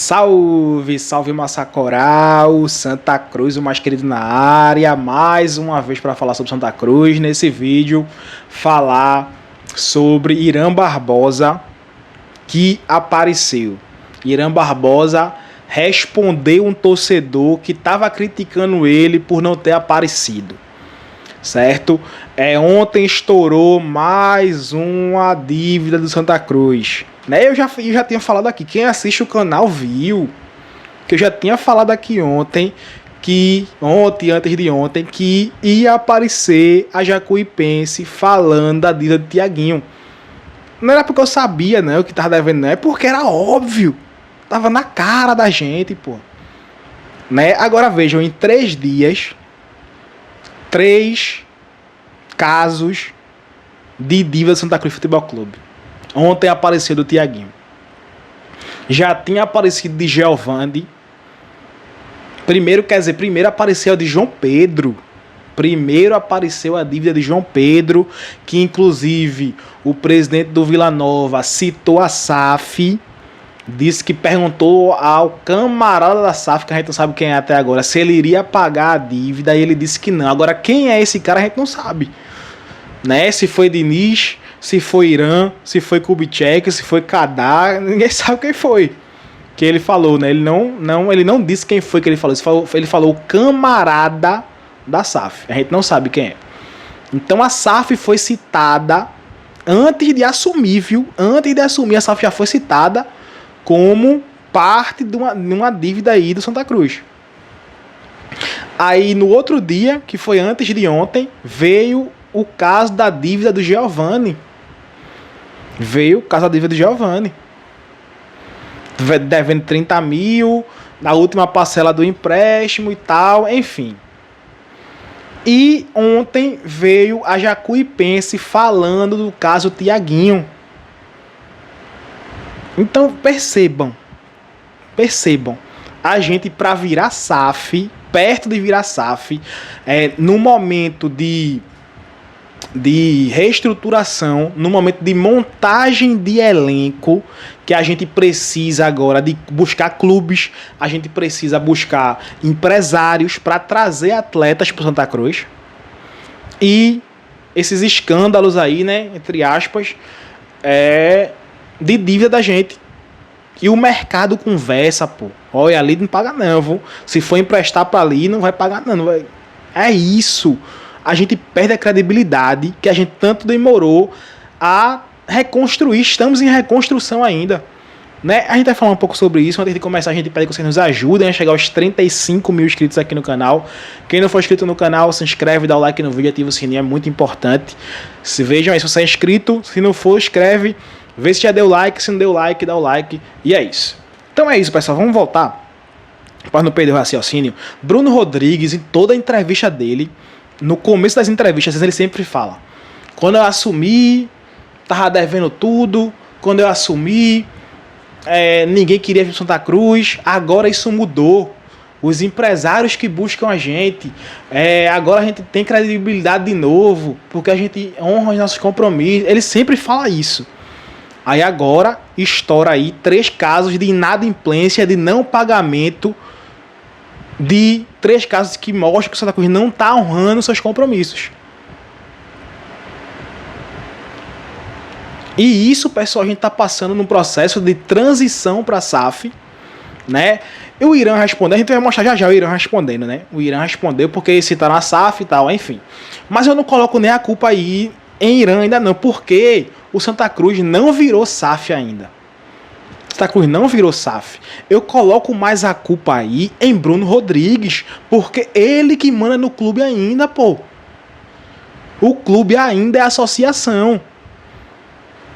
Salve, salve massa coral, Santa Cruz, o mais querido na área, mais uma vez para falar sobre Santa Cruz, nesse vídeo falar sobre Irã Barbosa que apareceu. Irã Barbosa respondeu um torcedor que estava criticando ele por não ter aparecido, certo? Ontem estourou mais uma dívida do Santa Cruz. Eu já tinha falado aqui, quem assiste o canal viu que eu já tinha falado aqui ontem, antes de ontem, que ia aparecer a Jacuipense falando da dívida de Thiaguinho. Não era porque eu sabia, o que tava devendo, não, é porque era óbvio, tava na cara da gente, pô. Agora vejam, em 3 dias, 3 casos de dívida do Santa Cruz Futebol Clube. Ontem apareceu do Thiaguinho. Já tinha aparecido de Giovani. Primeiro apareceu a de João Pedro. Primeiro apareceu a dívida de João Pedro, que inclusive o presidente do Vila Nova citou a SAF, disse que perguntou ao camarada da SAF, que a gente não sabe quem é até agora, se ele iria pagar a dívida, e ele disse que não. Agora, quem é esse cara a gente não sabe. Se foi Diniz, se foi Irã, se foi Kubitschek, se foi Kadar, ninguém sabe quem foi. Que ele falou, Ele não disse quem foi que ele falou. Ele falou o camarada da SAF. A gente não sabe quem é. Então a SAF foi citada antes de assumir, viu? Antes de assumir, a SAF já foi citada como parte de uma dívida aí do Santa Cruz. Aí no outro dia, que foi antes de ontem, veio o caso da dívida do Giovani. Devendo 30 mil, na última parcela do empréstimo e tal, enfim. E ontem veio a Jacuipense falando do caso Thiaguinho. Então percebam, a gente para virar SAF, perto de virar SAF, no momento de reestruturação, no momento de montagem de elenco, que a gente precisa agora de buscar clubes, a gente precisa buscar empresários para trazer atletas para Santa Cruz. E esses escândalos aí, entre aspas, de dívida da gente. E o mercado conversa, pô. Olha, ali não paga não, viu? Se for emprestar para ali, não vai pagar não. É isso. A gente perde a credibilidade que a gente tanto demorou a reconstruir. Estamos em reconstrução ainda. A gente vai falar um pouco sobre isso. Antes de começar, a gente pede que vocês nos ajudem a chegar aos 35 mil inscritos aqui no canal. Quem não for inscrito no canal, se inscreve, dá o like no vídeo, ativa o sininho, é muito importante. Vejam aí, se você é inscrito, se não for, inscreve, vê se já deu like, se não deu like, dá o like. E é isso. Então é isso, pessoal. Vamos voltar para não perder o raciocínio. Bruno Rodrigues, em toda a entrevista dele, no começo das entrevistas, ele sempre fala: quando eu assumi, tava devendo tudo. Quando eu assumi, ninguém queria vir para Santa Cruz. Agora isso mudou. Os empresários que buscam a gente, agora a gente tem credibilidade de novo, porque a gente honra os nossos compromissos. Ele sempre fala isso. Aí agora estoura aí 3 casos de inadimplência, de não pagamento, de 3 casos que mostram que o Santa Cruz não está honrando seus compromissos. E isso, pessoal, a gente está passando num processo de transição para a SAF, E o Irã respondeu, a gente vai mostrar já o Irã respondendo, O Irã respondeu porque citaram a SAF e tal, enfim. Mas eu não coloco nem a culpa aí em Irã ainda não, porque o Santa Cruz não virou SAF ainda. Santa Cruz não virou SAF. Eu coloco mais a culpa aí em Bruno Rodrigues, porque ele que manda no clube ainda, pô. O clube ainda é associação.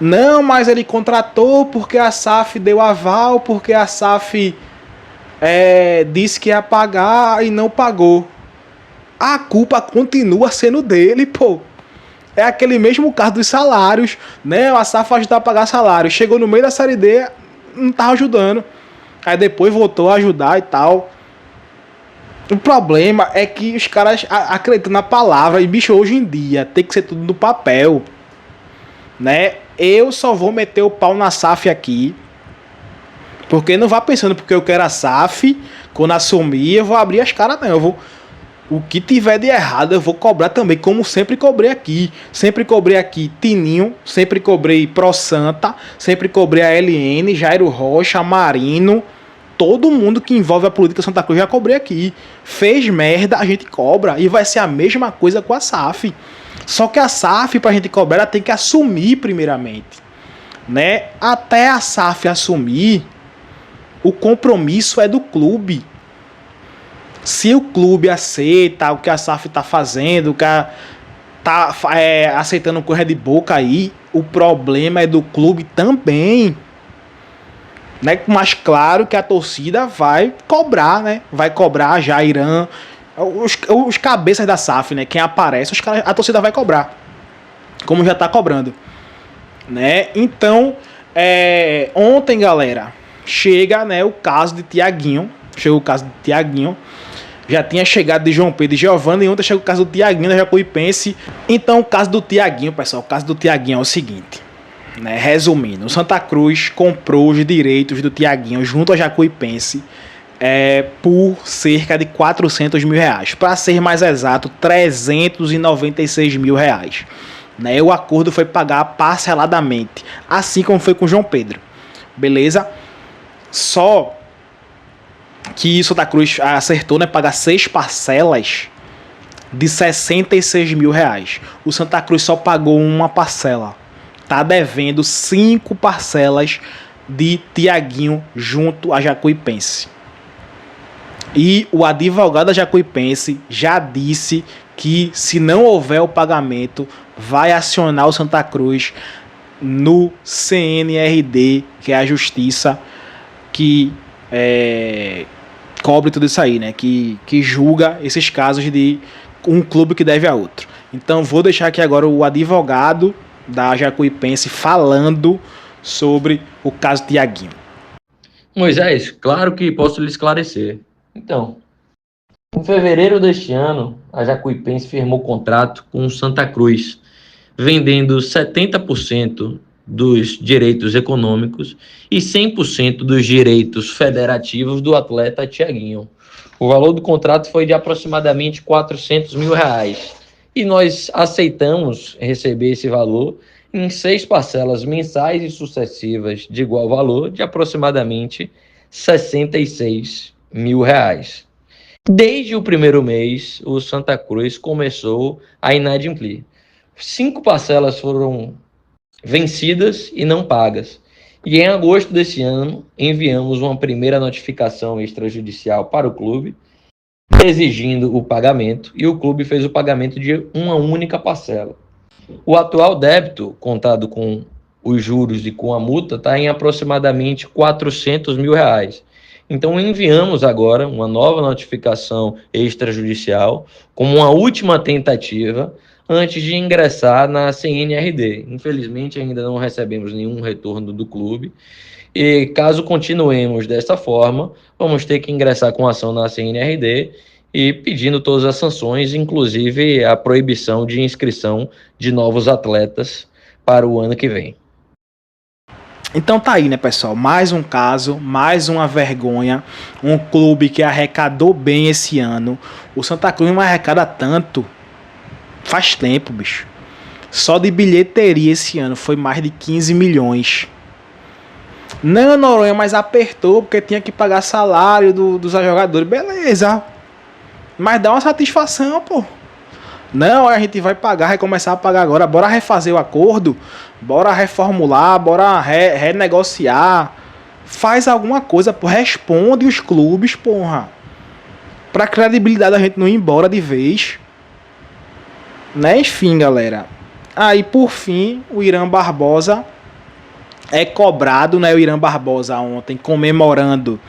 Não, mas ele contratou porque a SAF deu aval, porque a SAF disse que ia pagar e não pagou. A culpa continua sendo dele, pô. É aquele mesmo caso dos salários, A SAF ajudou a pagar salário. Chegou no meio da Série D, não estava ajudando. Aí depois voltou a ajudar e tal. O problema é que os caras acreditam na palavra. E, bicho, hoje em dia tem que ser tudo no papel. Eu só vou meter o pau na SAF aqui Porque não vá pensando porque eu quero a SAF, quando assumir eu vou abrir as caras, não. Eu vou, o que tiver de errado eu vou cobrar também, como sempre cobrei aqui. Sempre cobrei aqui Tininho, sempre cobrei Pro Santa, sempre cobrei a LN, Jairo Rocha, Marino. Todo mundo que envolve a política Santa Cruz já cobrei aqui. Fez merda, a gente cobra. E vai ser a mesma coisa com a SAF. Só que a SAF, pra gente cobrar, ela tem que assumir primeiramente. Né? Até a SAF assumir, o compromisso é do clube. Se o clube aceita o que a SAF está fazendo, o que está aceitando correr de boca aí, o problema é do clube também. Né? Mas claro que a torcida vai cobrar, né? Vai cobrar Jairan, os cabeças da SAF, né? Quem aparece, a torcida vai cobrar. Como já está cobrando. Né? Então, ontem, galera, chega, né, o caso de Tiaguinho. Chegou o caso de Tiaguinho. Já tinha chegado de João Pedro e Giovanni, e ontem chegou o caso do Tiaguinho da Jacuipense. Então, o caso do Tiaguinho, pessoal, o caso do Tiaguinho é o seguinte, né? Resumindo, o Santa Cruz comprou os direitos do Tiaguinho junto à Jacuipense por cerca de 400 mil reais. Para ser mais exato, 396 mil reais. Né? O acordo foi pagar parceladamente, assim como foi com o João Pedro. Beleza? Só que o Santa Cruz acertou, né, pagar 6 parcelas de 66 mil reais. O Santa Cruz só pagou uma parcela. Tá devendo 5 parcelas de Tiaguinho junto à Jacuipense. E o advogado da Jacuipense já disse que se não houver o pagamento, vai acionar o Santa Cruz no CNRD, que é a justiça que cobre tudo isso aí, né? Que julga esses casos de um clube que deve a outro. Então vou deixar aqui agora o advogado da Jacuipense falando sobre o caso Tiaguinho. Moisés, claro que posso lhe esclarecer. Então, em fevereiro deste ano, a Jacuipense firmou contrato com o Santa Cruz, vendendo 70% dos direitos econômicos e 100% dos direitos federativos do atleta Tiaguinho. O valor do contrato foi de aproximadamente 400 mil reais. E nós aceitamos receber esse valor em 6 parcelas mensais e sucessivas de igual valor, de aproximadamente 66 mil reais. Desde o primeiro mês, o Santa Cruz começou a inadimplir. 5 parcelas foram vencidas e não pagas. E em agosto desse ano, enviamos uma primeira notificação extrajudicial para o clube, exigindo o pagamento, e o clube fez o pagamento de uma única parcela. O atual débito, contado com os juros e com a multa, está em aproximadamente 400 mil reais. Então enviamos agora uma nova notificação extrajudicial como uma última tentativa antes de ingressar na CNRD. Infelizmente ainda não recebemos nenhum retorno do clube e caso continuemos dessa forma, vamos ter que ingressar com ação na CNRD e pedindo todas as sanções, inclusive a proibição de inscrição de novos atletas para o ano que vem. Então tá aí, né, pessoal? Mais um caso, mais uma vergonha. Um clube que arrecadou bem esse ano. O Santa Cruz não arrecada tanto. Faz tempo, bicho. Só de bilheteria esse ano foi mais de 15 milhões. Não, Noronha, mas apertou porque tinha que pagar salário dos jogadores. Beleza. Mas dá uma satisfação, pô. Não, a gente vai pagar, vai começar a pagar agora. Bora refazer o acordo. Bora reformular, bora renegociar. Faz alguma coisa, pô. Responde os clubes, porra. Pra credibilidade da gente não ir embora de vez. Né? Enfim, galera. Aí, por fim, o Irã Barbosa é cobrado, né? O Irã Barbosa ontem comemorando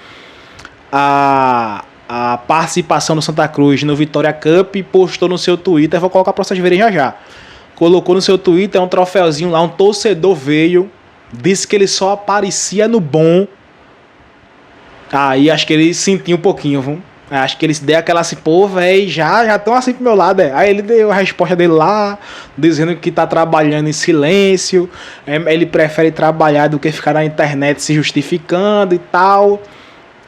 a participação do Santa Cruz no Vitória Cup, postou no seu Twitter, vou colocar para vocês verem já. Colocou no seu Twitter um troféuzinho lá, um torcedor veio, disse que ele só aparecia no bom. Aí acho que ele sentiu um pouquinho, viu? Acho que ele se deu aquela assim, pô, velho, já estão assim pro meu lado. Aí ele deu a resposta dele lá, dizendo que tá trabalhando em silêncio, ele prefere trabalhar do que ficar na internet se justificando e tal.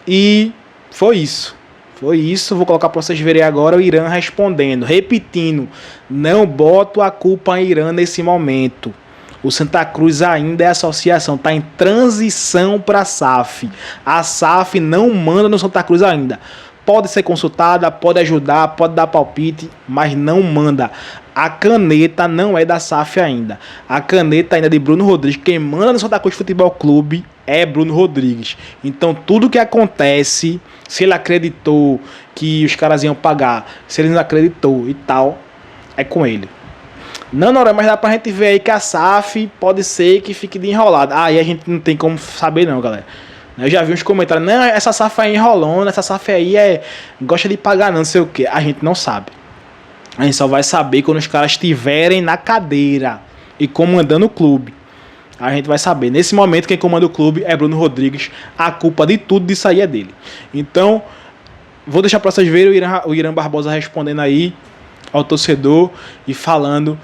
E foi isso. Foi isso, vou colocar para vocês verem agora o Irã respondendo, repetindo, não boto a culpa em Irã nesse momento. O Santa Cruz ainda é associação, está em transição para a SAF. A SAF não manda no Santa Cruz ainda. Pode ser consultada, pode ajudar, pode dar palpite, mas não manda. A caneta não é da SAF ainda. A caneta ainda é de Bruno Rodrigues. Quem manda no Santa Cruz Futebol Clube é Bruno Rodrigues. Então tudo que acontece, se ele acreditou que os caras iam pagar, se ele não acreditou e tal, é com ele. Não, mas dá pra gente ver aí que a SAF pode ser que fique de enrolada. Aí a gente não tem como saber não, galera. Eu já vi uns comentários, não, essa SAF aí enrolando, essa SAF aí gosta de pagar não sei o que. A gente não sabe. A gente só vai saber quando os caras estiverem na cadeira e comandando o clube. A gente vai saber. Nesse momento quem comanda o clube é Bruno Rodrigues. A culpa de tudo disso aí é dele. Então, vou deixar para vocês verem o Irã Barbosa respondendo aí ao torcedor e falando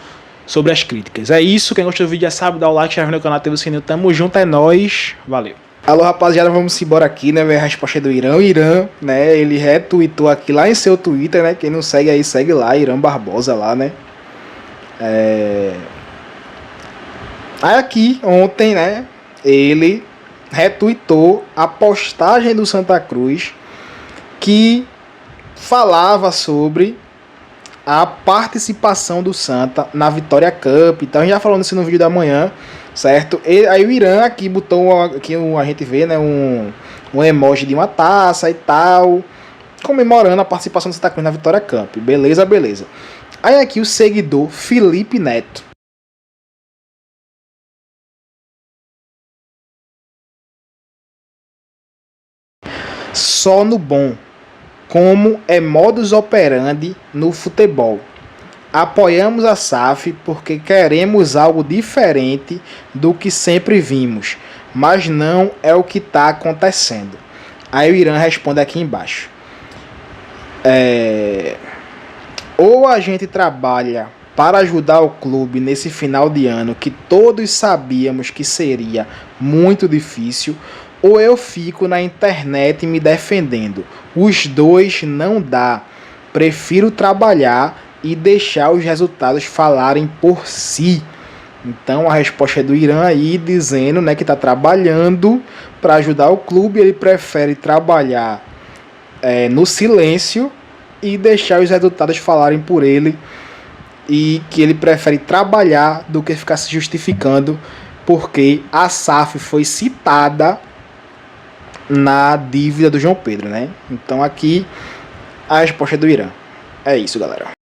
sobre as críticas. É isso, quem gostou do vídeo já sabe, dá o like, se inscreve no canal, ativa o sininho, tamo junto, é nóis, valeu. Alô rapaziada, vamos embora aqui, né, ver a resposta do Irã. O Irã, né, ele retweetou aqui lá em seu Twitter, né, quem não segue aí, segue lá, Irã Barbosa lá, né. Aí aqui, ontem, né, ele retweetou a postagem do Santa Cruz que falava sobre a participação do Santa na Vitória Cup. Então a gente já falou isso no vídeo da manhã, certo? E aí o Irã aqui botou, aqui a gente vê, né, um emoji de uma taça e tal, comemorando a participação do Santa Cruz na Vitória Cup. Beleza, beleza. Aí aqui o seguidor Felipe Neto. Só no bom. Como é modus operandi no futebol. Apoiamos a SAF porque queremos algo diferente do que sempre vimos, mas não é o que está acontecendo. Aí o Irã responde aqui embaixo. Ou a gente trabalha para ajudar o clube nesse final de ano que todos sabíamos que seria muito difícil, ou eu fico na internet me defendendo. Os dois não dá. Prefiro trabalhar e deixar os resultados falarem por si. Então a resposta é do Irã aí dizendo, né, que está trabalhando para ajudar o clube. Ele prefere trabalhar no silêncio e deixar os resultados falarem por ele. E que ele prefere trabalhar do que ficar se justificando porque a SAF foi citada na dívida do João Pedro, né? Então aqui a resposta é do Irã. É isso, galera.